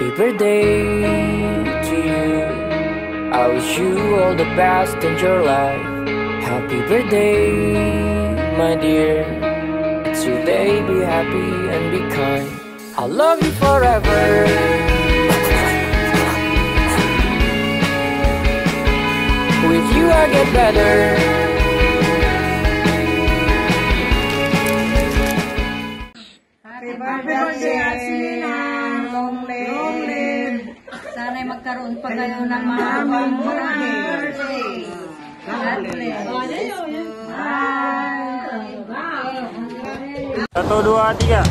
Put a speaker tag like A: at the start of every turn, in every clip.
A: Happy birthday to you. I wish you all the best in your life. Happy birthday, my dear. Today be happy and be kind. I love you forever. With you I get better.
B: Happy birthday, Arcelina! Long live! Sana'y magkaroon pa kayo ng mahabang birthday. God bless.
C: Satu, dua, tiga.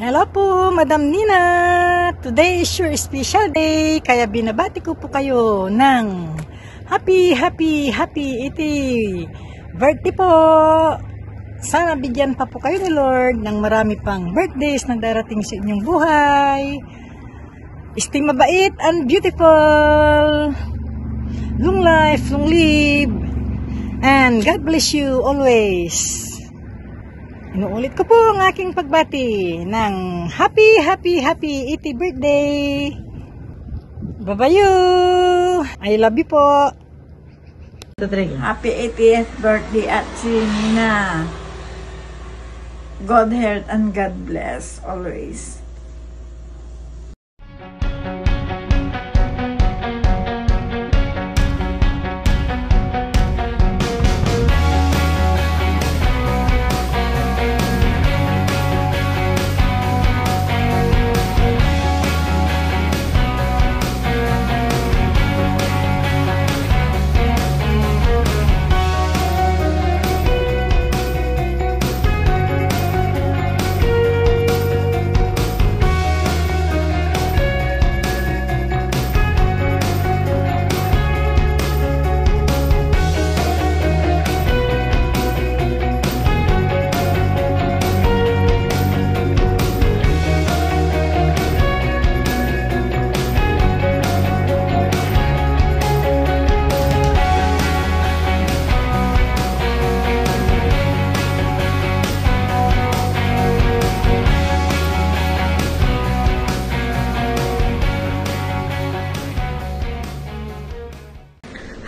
D: Hello po, Madam Nina! Today is your special day, kaya binabati ko po kayo ng happy 80 birthday po! Sana bigyan pa po kayo ni Lord ng marami pang birthdays na darating sa inyong buhay. Stay mabait and beautiful! Long life, long live! And God bless you always! Inuulit ko po ang aking pagbati ng happy 80 birthday. Bye-bye. I love you po.
B: Happy 80th birthday at Nina. God health and God bless always.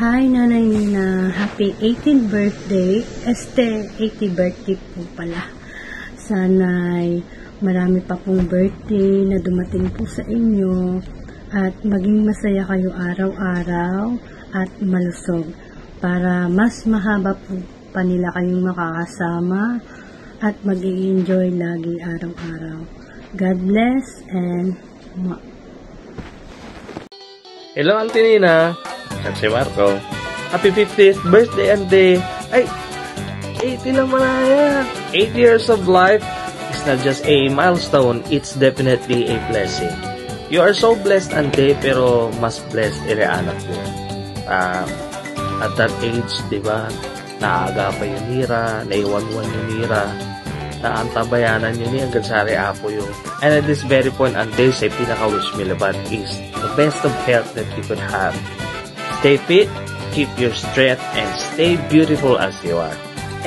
E: Hi, Nanay Nina. Happy 18th birthday. 80 birthday po pala. Sana'y marami pa pong birthday na dumating po sa inyo at maging masaya kayo araw-araw at malusog para mas mahaba po pa nila kayong makakasama at mag-enjoy lagi araw-araw. God bless and
C: Hello, Auntie Nina. At si Marco. Happy 50th birthday, Auntie. Ay, 80 naman na yan. 8 years of life is not just a milestone, it's definitely a blessing. You are so blessed, Auntie, pero mas blessed ere anak mo. At that age, di ba, naaga pa yung nira, naiwan-wan yung nira, naantabayanan yun ni hanggang sa apo yung. And at this very point, Auntie, sa pinaka-wish me laban is the best of health that you could have. Stay fit, keep your strength, and stay beautiful as you are.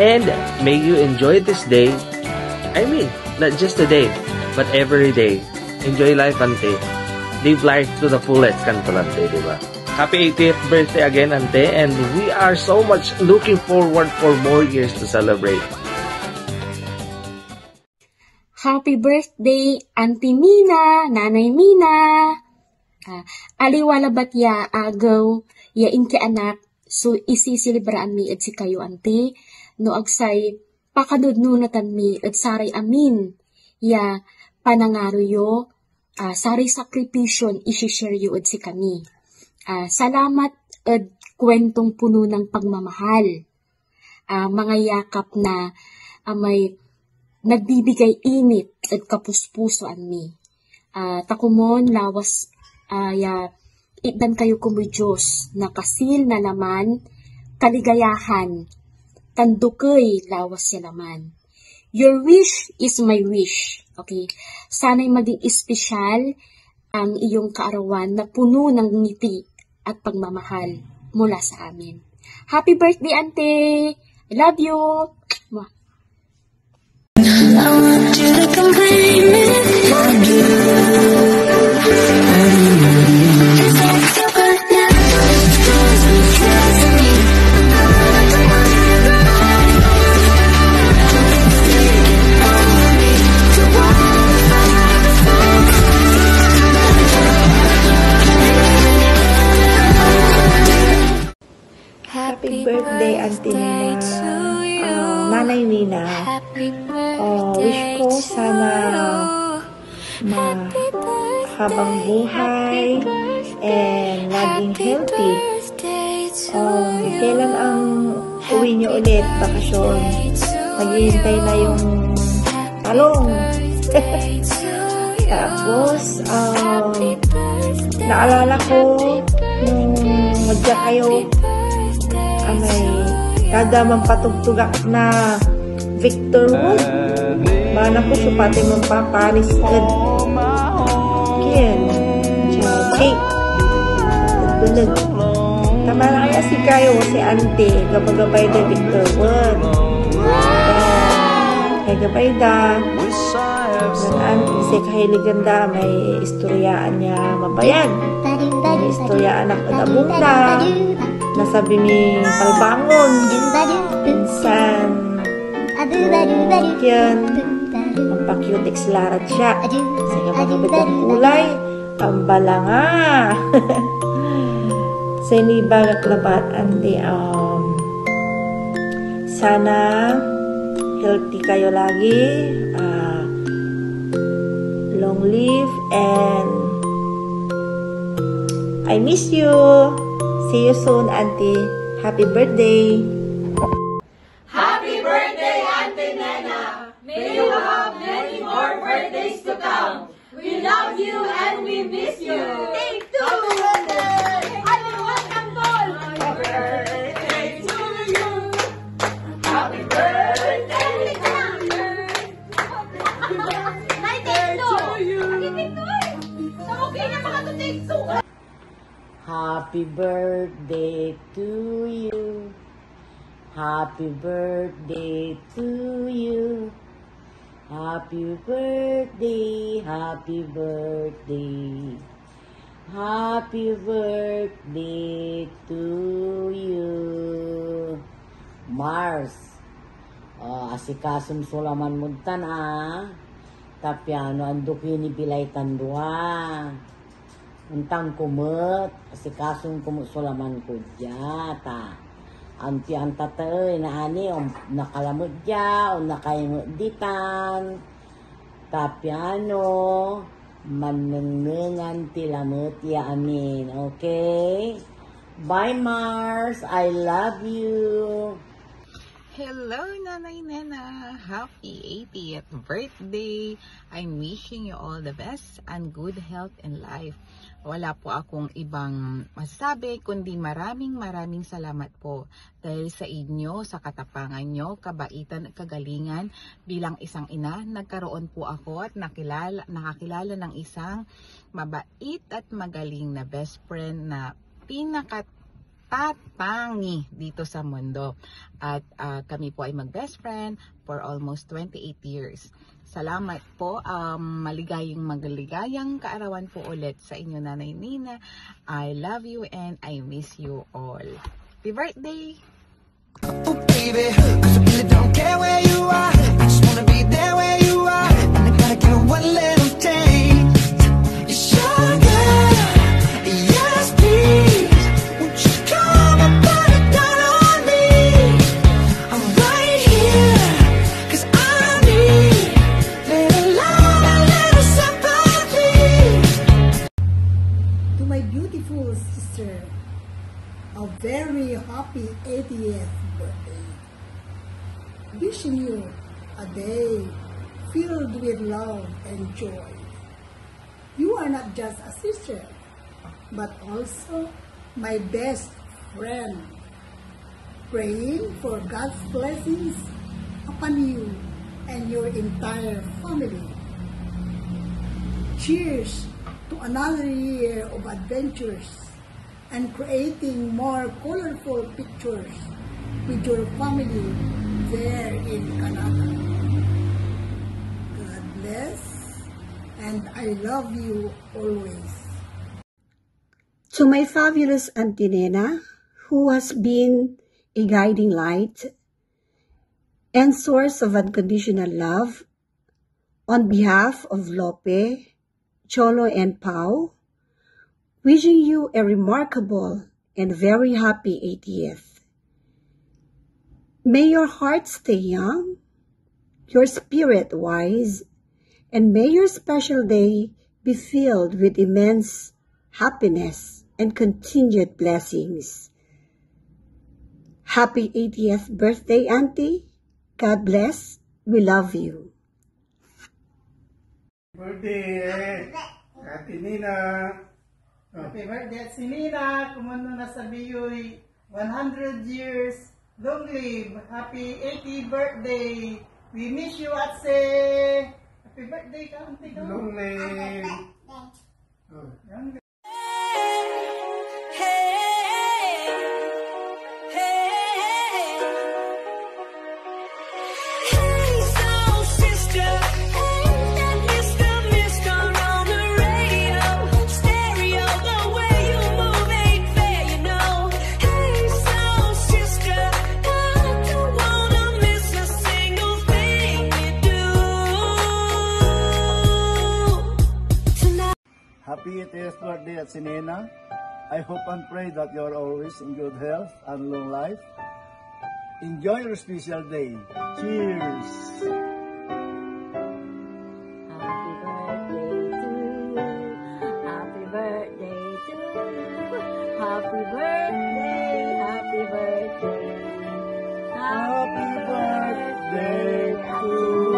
C: And may you enjoy this day. I mean, not just today, but every day. Enjoy life, Auntie. Live life to the fullest, Auntie, diba? Happy 80th birthday again, Auntie, and we are so much looking forward for more years to celebrate.
F: Happy birthday, Auntie Nina, Nanay Nina. Aliwala batya agaw ya inki anak so isisilibraan mi at si kayo ante no agsay pakadudnunatan mi at saray amin ya panangaro yo saray sakripisyon isishare yo at si kami. Salamat at kwentong puno ng pagmamahal. Mga yakap na may nagbibigay init at kapuspusoan mi. Takumon lawas ya iban kayo kumoy Diyos na kasil na laman, kaligayahan, tandukay lawas ya laman. Your wish is my wish. Okay? Sana'y maging espesyal ang iyong kaarawan na puno ng ngiti at pagmamahal mula sa amin. Happy birthday, Auntie! I love you! Mwah.
G: I want you to complete me for you. It's October now. Trust me.
B: Happy birthday, Auntie Nina. Nanay Nina. Wish ko sana mahabang buhay and laging healthy. Kailan ang uwi niyo ulit, bakasyon? Maghihintay na yung talong. Tapos, naalala ko nung madya kayo, may kagamang patugtugak na Victor Wood. Mana ko siya pati mong papanis agad. Kiyan. Jake. Nagbulag. Tama na kaya si Kayo, si Auntie. Gabagabay na Victor Wood. Kaya gabay da. Ng Auntie, si Kahiliganda, may istoryaan niya mabayan. May istoryaan ako na bunda. Nasabi ni Palbangon. Minsan. Yan. Ang pa-cute larat siya. Sige mga ang kulay. Ang balanga. Sa inibag at labat. Andi, sana healthy kayo lagi. Long live and I miss you. See you soon, Auntie. Happy birthday.
H: Happy birthday, Auntie Nena. May you have many more birthdays to come. We love you and we miss you. Thank you. Happy birthday. Happy welcome ball. Happy birthday to you. Happy birthday to you.
I: Happy birthday to you. Happy birthday to you. Happy birthday, happy birthday. Happy birthday to you. Mars. Asikasong sulaman muntan Tapiano anduki ni Bilay Tandua. Untang kumut, asikasong kumut sulaman ko ta. Anti ang tatay na ani nakalamot o nakaimut Tapiano manengengan tilamut ya amin. Okay? Bye Mars, I love you.
J: Hello, Nanay Nena! Happy 80th birthday! I'm wishing you all the best and good health in life. Wala po akong ibang masabi, kundi maraming salamat po dahil sa inyo, sa katapangan nyo, kabaitan at kagalingan. Bilang isang ina, nagkaroon po ako at nakakilala ng isang mabait at magaling na best friend na tatangi dito sa mundo. At kami po ay mag-best friend for almost 28 years. Salamat po. Maligayang kaarawan po ulit sa inyo, Nanay Nina. I love you and I miss you all. Happy birthday!
K: Oh baby, 'cause I really don't care where you are. I just wanna be there where you are. And I gotta give it one little taste. You're sugar, yes please. Won't you come and put it down on me? I'm right here, 'cause I need little love, a little sympathy.
D: To my beautiful sister, a very happy 80th birthday. Wishing you a day filled with love and joy. You are not just a sister, but also my best friend. Praying for God's blessings upon you
L: and your entire family. Cheers to another year of adventures and creating more colorful pictures with your family there in Canada. God bless, and I love you always.
M: To my fabulous Auntie Nena, who has been a guiding light and source of unconditional love, on behalf of Lope, Cholo, and Pau, wishing you a remarkable and very happy 80th. May your heart stay young, your spirit wise, and may your special day be filled with immense happiness and continued blessings. Happy 80th birthday, Auntie. God bless. We love you.
N: Birthday, Ate Nina.
D: Happy birthday, si Nina. Kumano na sa biyoy. 100 years. Long live. Happy 80th birthday. We miss you, Atse. Happy birthday ka, Auntie.
N: Long live.
O: Happy 80th birthday at Sinena. I hope and pray that you are always in good health and long life. Enjoy your special day. Cheers!
I: Happy birthday to you. Happy birthday to you. Happy birthday. Happy birthday. Happy birthday to you.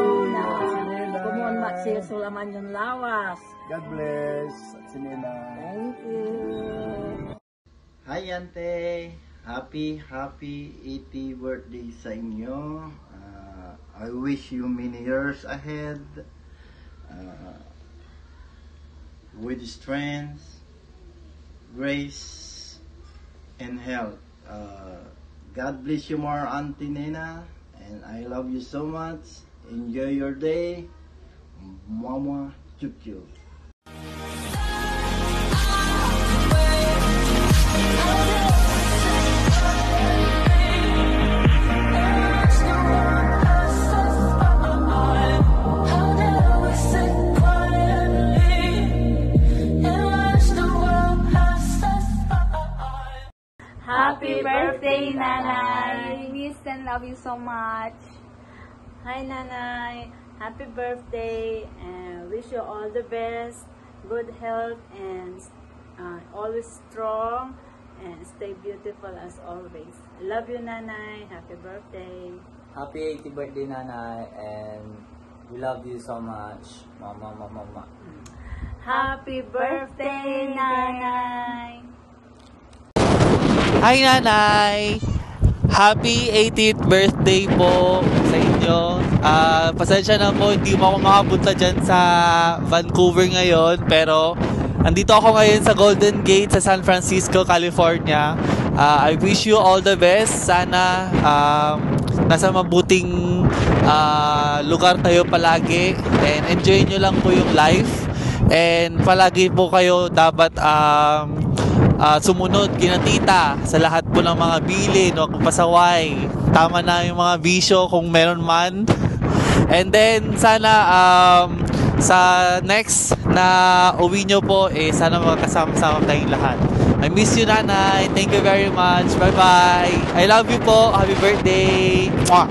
I: Kumon maksir sulaman yung lawas.
O: God bless at Sinena.
I: Thank you.
P: Hi Ante, happy 80th birthday sa inyo. I wish you many years ahead with strength, grace, and health. God bless you more, Auntie Nena, and I love you so much. Enjoy your day. Mama Chup Chup.
Q: Happy birthday, Nanay! Miss and love you so much.
R: Hi, Nanay! Happy birthday and wish you all the best, good health, and always strong and stay beautiful as always. I love you, Nanay. Happy birthday.
S: Happy 80th birthday, Nanay, and we love you so much. Mama, mama, mama.
R: Happy birthday, Nanay!
C: Hi, Nanay! Happy 80th birthday po sa inyo. Pasensya na po, hindi mo ako makapunta dyan sa Vancouver ngayon. Pero, andito ako ngayon sa Golden Gate sa San Francisco, California. I wish you all the best. Sana nasa mabuting lugar tayo palagi. And enjoy nyo lang po yung life. And palagi po kayo dapat sumunod kina tita sa lahat po ng mga bilin o pasaway. Tama na yung mga bisyo kung meron man. And then sana sa next na uwi nyo po sana magkasama-sama tayong lahat. I miss you, Nanay. Thank you very much. Bye bye. I love you po. Happy birthday. Mwah!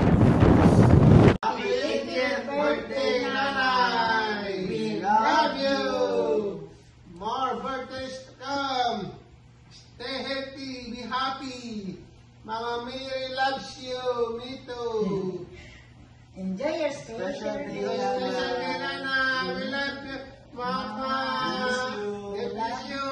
N: Happy 80th birthday, Nanay! We love you! More birthdays to come! Stay healthy, be happy. Mama Mary loves you. Me too.
D: Enjoy your special day,
N: Nana. We love you, Mama. God bless you.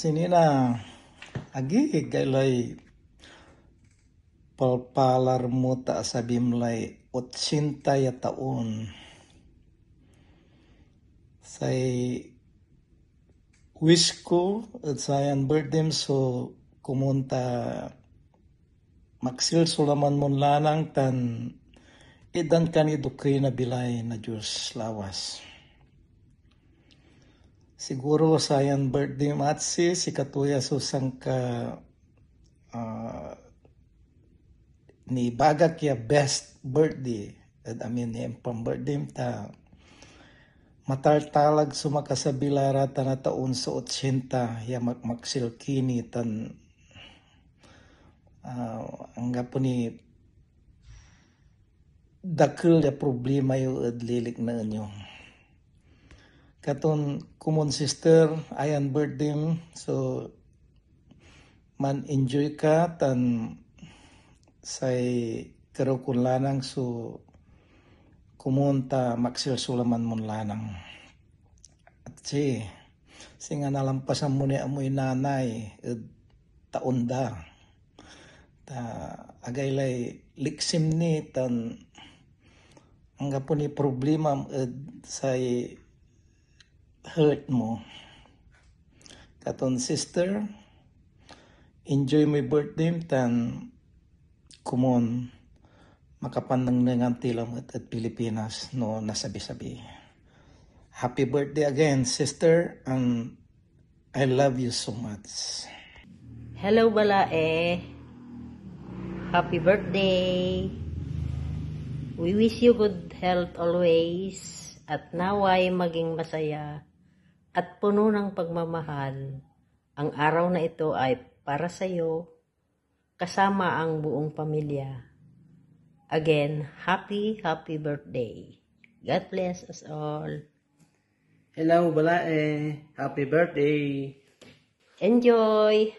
T: Sinina, agi gaylay palpalar mo ta sabimlay 80 ya taon. Say wish ko at sayan birthday so kumunta maksil sulaman mon lanang tan idan kanido kay na bilay na Diyos lawas. Siguro sayan birthday matsi si katuya susang ka ni bagak ya best birthday at amin ni pang birthday ta matartalag sumakasabilara ta na taon sa 80 ya makmaksil kini tan ang gapo ni dakil ya problema yu adlilik na inyo. Katon kumon sister ayan birthday so man enjoy ka tan say karukun lanang so kumunta maksil sulaman mon lanang at si singa nalampasan mo ni amoy nanay taunda ta agaylay liksim ni tan ang gapo ni problema say hurt mo. Katon sister, enjoy my birthday tan kumon makapanangnangan tilam at Pilipinas no nasabi-sabi. Happy birthday again, sister, and I love you so much.
U: Hello Balae. Happy birthday. We wish you good health always at naway maging masaya at puno ng pagmamahal. Ang araw na ito ay para sa iyo, kasama ang buong pamilya. Again, happy birthday. God bless us all.
C: Hello, Balae. Happy birthday.
U: Enjoy!